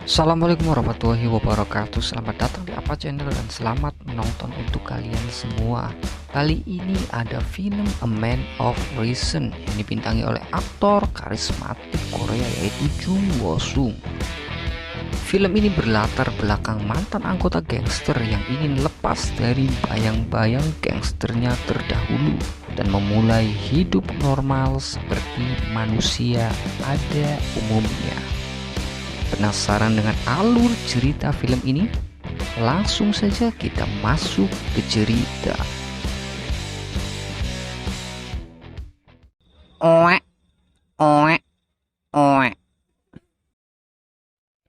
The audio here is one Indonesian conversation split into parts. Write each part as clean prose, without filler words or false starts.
Assalamualaikum warahmatullahi wabarakatuh. Selamat datang di Apa Channel dan selamat menonton untuk kalian semua. Kali ini ada film A Man of Reason yang dibintangi oleh aktor karismatik Korea yaitu Jung Woo Sung. Film ini berlatar belakang mantan anggota gangster yang ingin lepas dari bayang-bayang gangsternya terdahulu dan memulai hidup normal seperti manusia pada umumnya. Penasaran dengan alur cerita film ini? Langsung saja kita masuk ke cerita.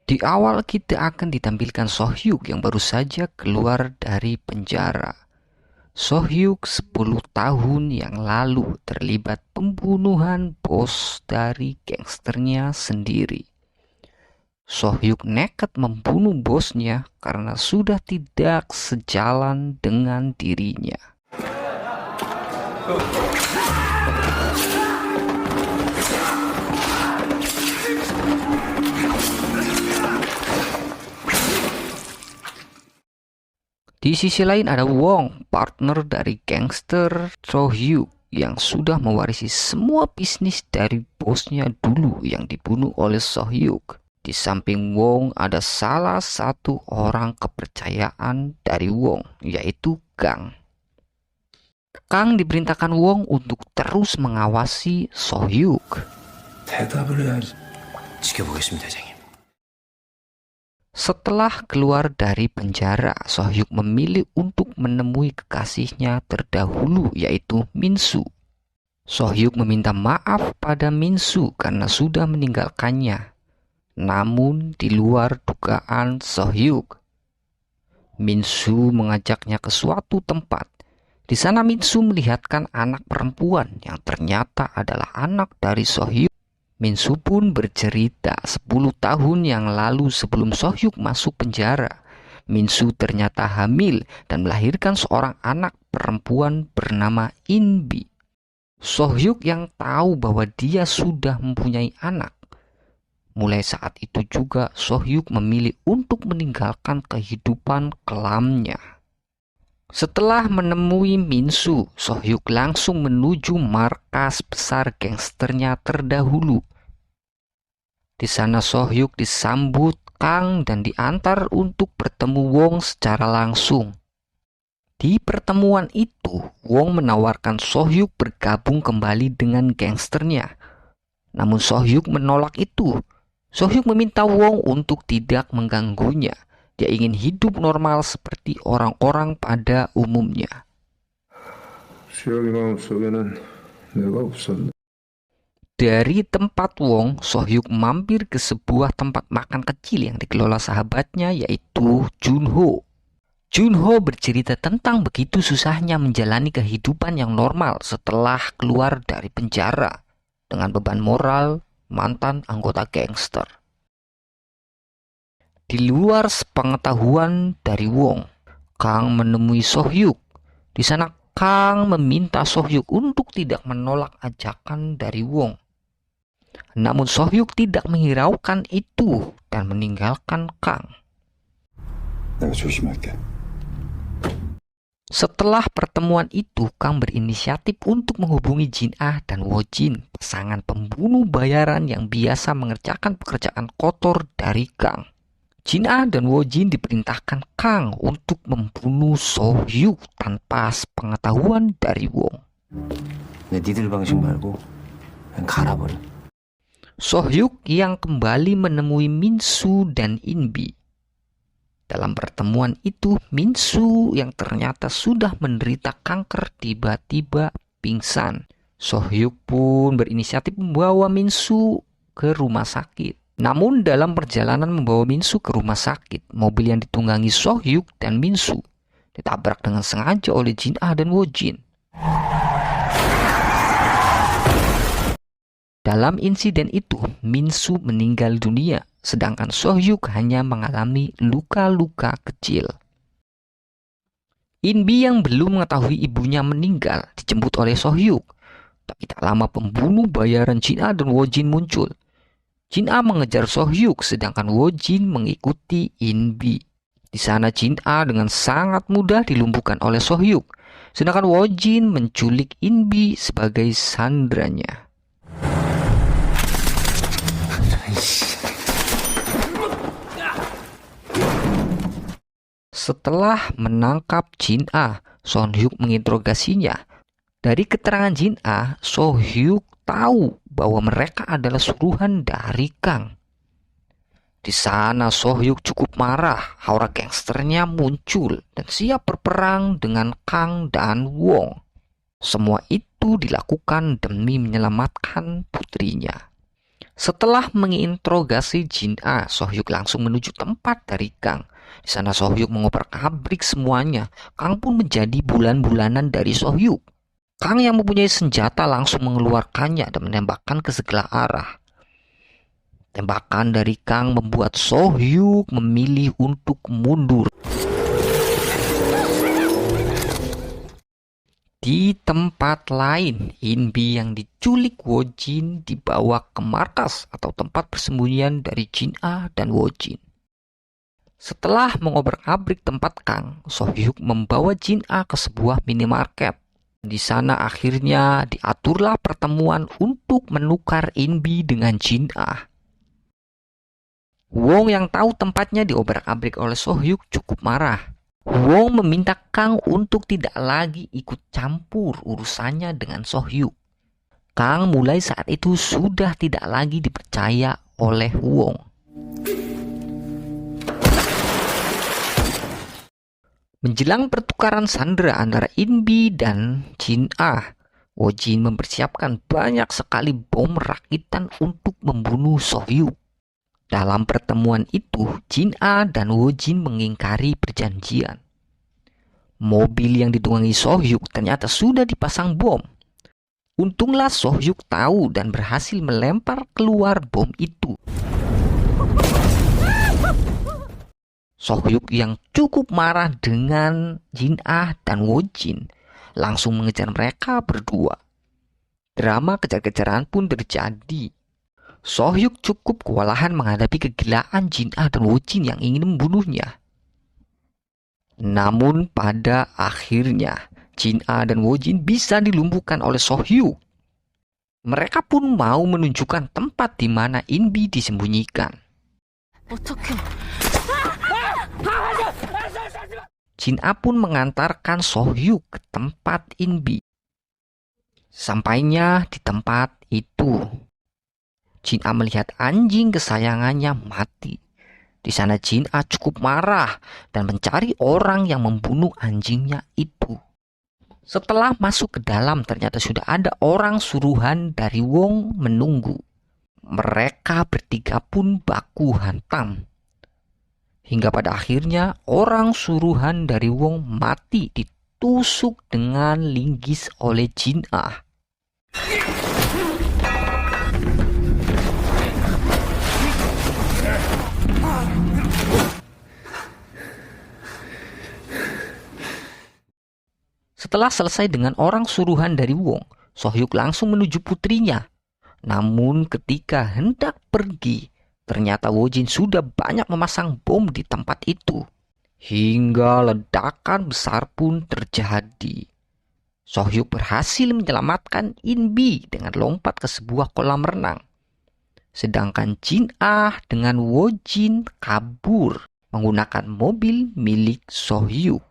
Di awal kita akan ditampilkan So-hyuk yang baru saja keluar dari penjara. So-hyuk 10 tahun yang lalu terlibat pembunuhan bos dari gangsternya sendiri. So-hyuk nekat membunuh bosnya karena sudah tidak sejalan dengan dirinya. Di sisi lain ada Wong, partner dari gangster So-hyuk yang sudah mewarisi semua bisnis dari bosnya dulu yang dibunuh oleh So-hyuk. Di samping Wong ada salah satu orang kepercayaan dari Wong, yaitu Kang. Kang diperintahkan Wong untuk terus mengawasi So-hyuk. Setelah keluar dari penjara, So-hyuk memilih untuk menemui kekasihnya terdahulu, yaitu Min-soo. So-hyuk meminta maaf pada Min-soo karena sudah meninggalkannya. Namun di luar dugaan So-hyuk, Min-soo mengajaknya ke suatu tempat. Di sana Min-soo melihatkan anak perempuan yang ternyata adalah anak dari So-hyuk. Min-soo pun bercerita 10 tahun yang lalu sebelum So-hyuk masuk penjara. Min-soo ternyata hamil dan melahirkan seorang anak perempuan bernama In-bi. So-hyuk yang tahu bahwa dia sudah mempunyai anak. Mulai saat itu juga So-hyuk memilih untuk meninggalkan kehidupan kelamnya. Setelah menemui Min-soo, So-hyuk langsung menuju markas besar gangsternya terdahulu. Di sana So-hyuk disambut Kang dan diantar untuk bertemu Wong secara langsung. Di pertemuan itu, Wong menawarkan So-hyuk bergabung kembali dengan gangsternya. Namun So-hyuk menolak itu. So-hyuk meminta Wong untuk tidak mengganggunya. Dia ingin hidup normal seperti orang-orang pada umumnya. Dari tempat Wong, So-hyuk mampir ke sebuah tempat makan kecil yang dikelola sahabatnya yaitu Junho. Junho bercerita tentang begitu susahnya menjalani kehidupan yang normal setelah keluar dari penjara dengan beban moral mantan anggota gangster. Di luar sepengetahuan dari Wong, Kang menemui So-hyuk. Di sana Kang meminta So-hyuk untuk tidak menolak ajakan dari Wong. Namun So-hyuk tidak menghiraukan itu dan meninggalkan Kang. Setelah pertemuan itu, Kang berinisiatif untuk menghubungi Jin-ah dan Woo-jin, pasangan pembunuh bayaran yang biasa mengerjakan pekerjaan kotor dari Kang. Jin-ah dan Woo-jin diperintahkan Kang untuk membunuh So-hyuk tanpa sepengetahuan dari Wong. So-hyuk yang kembali menemui Min-soo dan In-bi. Dalam pertemuan itu, Min-soo yang ternyata sudah menderita kanker tiba-tiba pingsan. So-hyuk pun berinisiatif membawa Min-soo ke rumah sakit. Namun dalam perjalanan membawa Min-soo ke rumah sakit, mobil yang ditunggangi So-hyuk dan Min-soo ditabrak dengan sengaja oleh Jin-ah dan Woo-jin. Dalam insiden itu, Minsu meninggal dunia, sedangkan Sohyuk hanya mengalami luka-luka kecil. Inbi yang belum mengetahui ibunya meninggal dijemput oleh Sohyuk. Tapi tak lama pembunuh bayaran Jin-ah dan Woo-jin muncul. Jin-ah mengejar Sohyuk sedangkan Woo-jin mengikuti Inbi. Di sana Jin-ah dengan sangat mudah dilumpuhkan oleh Sohyuk, sedangkan Woo-jin menculik Inbi sebagai sandranya. Setelah menangkap Jin-ah, Sohyuk menginterogasinya. Dari keterangan Jin-ah, Sohyuk tahu bahwa mereka adalah suruhan dari Kang. Di sana Sohyuk cukup marah, aura gangsternya muncul dan siap berperang dengan Kang dan Wong. Semua itu dilakukan demi menyelamatkan putrinya. Setelah menginterogasi Jin-ah, Sohyuk langsung menuju tempat dari Kang. Di sana Sohyuk mengobrak-abrik semuanya. Kang pun menjadi bulan-bulanan dari Sohyuk. Kang yang mempunyai senjata langsung mengeluarkannya dan menembakkan ke segala arah. Tembakan dari Kang membuat Sohyuk memilih untuk mundur. Di tempat lain, Inbi yang diculik Woo-jin dibawa ke markas atau tempat persembunyian dari Jin-ah dan Woo-jin. Setelah mengobrak-abrik tempat Kang, Sohyuk membawa Jin-ah ke sebuah minimarket. Di sana akhirnya diaturlah pertemuan untuk menukar Inbi dengan Jin-ah. Wong yang tahu tempatnya diobrak-abrik oleh Sohyuk cukup marah. Wong meminta Kang untuk tidak lagi ikut campur urusannya dengan Sohyuk. Kang mulai saat itu sudah tidak lagi dipercaya oleh Wong. Menjelang pertukaran sandera antara Inbi dan Jin-ah, Woo-jin mempersiapkan banyak sekali bom rakitan untuk membunuh Sohyuk. Dalam pertemuan itu, Jin-ah dan Woo-jin mengingkari perjanjian. Mobil yang ditunggangi Sohyuk ternyata sudah dipasang bom. Untunglah Sohyuk tahu dan berhasil melempar keluar bom itu. Sohyuk yang cukup marah dengan Jin-ah dan Woo-jin langsung mengejar mereka berdua. Drama kejar-kejaran pun terjadi. Sohyuk cukup kewalahan menghadapi kegilaan Jin-ah dan Woo-jin yang ingin membunuhnya. Namun pada akhirnya Jin-ah dan Woo-jin bisa dilumpuhkan oleh Sohyuk. Mereka pun mau menunjukkan tempat di mana Inbi disembunyikan. Jin-ah pun mengantarkan Sohyuk ke tempat Inbi. Sampainya di tempat itu, Jin-ah melihat anjing kesayangannya mati. Di sana Jin-ah cukup marah dan mencari orang yang membunuh anjingnya itu. Setelah masuk ke dalam, ternyata sudah ada orang suruhan dari Wong menunggu. Mereka bertiga pun baku hantam. Hingga pada akhirnya orang suruhan dari Wong mati ditusuk dengan linggis oleh Jin-ah. Setelah selesai dengan orang suruhan dari Wong, Sohyuk langsung menuju putrinya. Namun ketika hendak pergi, ternyata Woo-jin sudah banyak memasang bom di tempat itu. Hingga ledakan besar pun terjadi. Sohyuk berhasil menyelamatkan Inbi dengan lompat ke sebuah kolam renang. Sedangkan Jin-ah dengan Woo-jin kabur menggunakan mobil milik Sohyuk.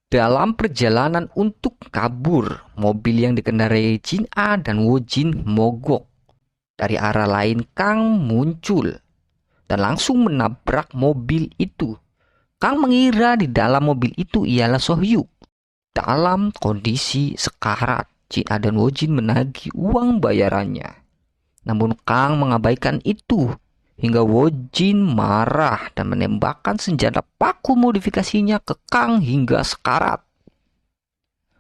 Dalam perjalanan untuk kabur, mobil yang dikendarai Jin-ah dan Woo-jin mogok. Dari arah lain Kang muncul dan langsung menabrak mobil itu. Kang mengira di dalam mobil itu ialah Sohyuk. Dalam kondisi sekarat, Jin-ah dan Woo-jin menagih uang bayarannya. Namun Kang mengabaikan itu. Hingga Woo-jin marah dan menembakkan senjata paku modifikasinya ke Kang hingga sekarat.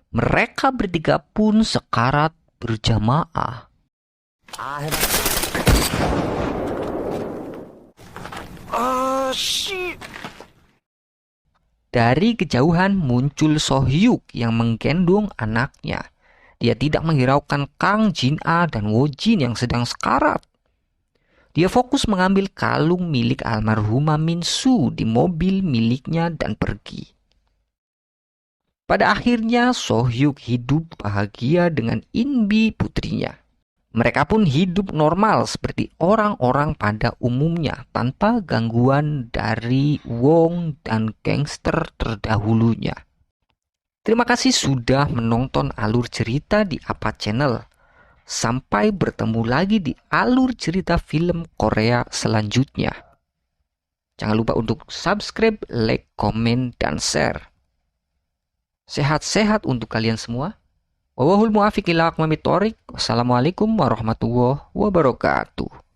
Mereka bertiga pun sekarat berjamaah. Dari kejauhan muncul Sohyuk yang menggendong anaknya. Dia tidak menghiraukan Kang Jin-a dan Wo Jin yang sedang sekarat. Dia fokus mengambil kalung milik almarhumah Min Su di mobil miliknya dan pergi. Pada akhirnya Sohyuk hidup bahagia dengan Inbi putrinya. Mereka pun hidup normal seperti orang-orang pada umumnya tanpa gangguan dari Wong dan gangster terdahulunya. Terima kasih sudah menonton alur cerita di Apa Channel. Sampai bertemu lagi di alur cerita film Korea selanjutnya. Jangan lupa untuk subscribe, like, komen, dan share. Sehat-sehat untuk kalian semua. Wallahul muwaffiq ila aqwamit thoriq. Wassalamualaikum warahmatullahi wabarakatuh.